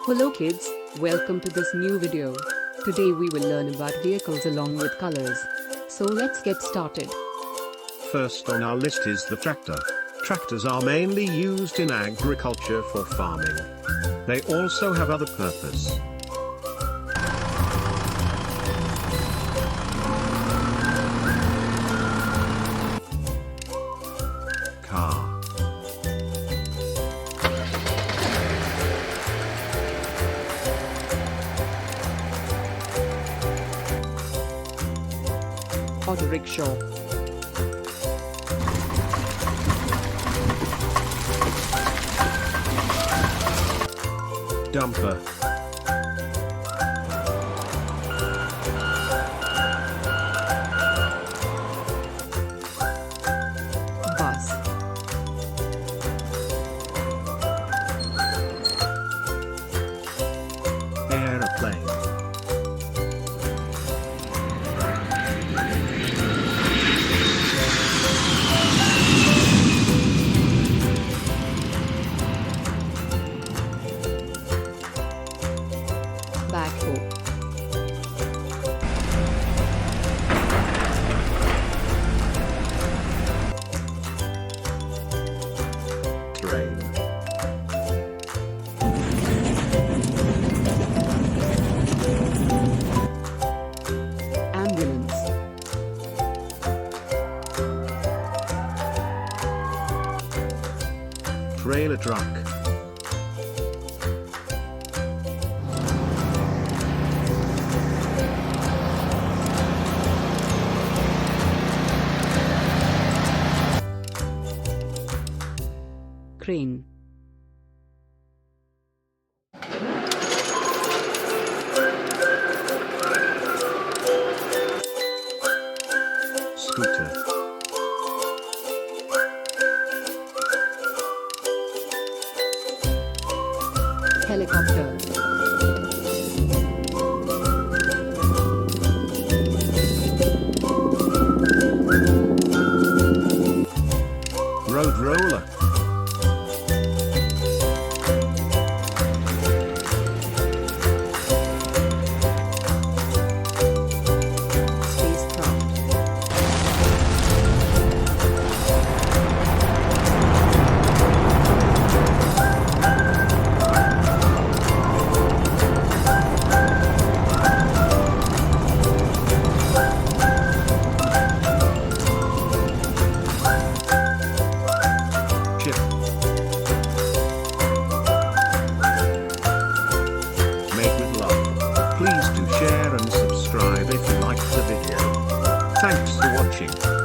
Hello kids, welcome to this new video. Today we will learn about vehicles along with colors. So let's get started. First on our list is the tractor. Tractors are mainly used in agriculture for farming. They also have other purpose. Car. Auto rickshaw. Dumper. Bus. Aeroplane. Backhoe. Train. Ambulance. Trailer truck. Crane. Scooter. Helicopter. Road roller. Spacecraft. Chip. Made with love. Please do share and subscribe if you liked the video. Thanks for watching.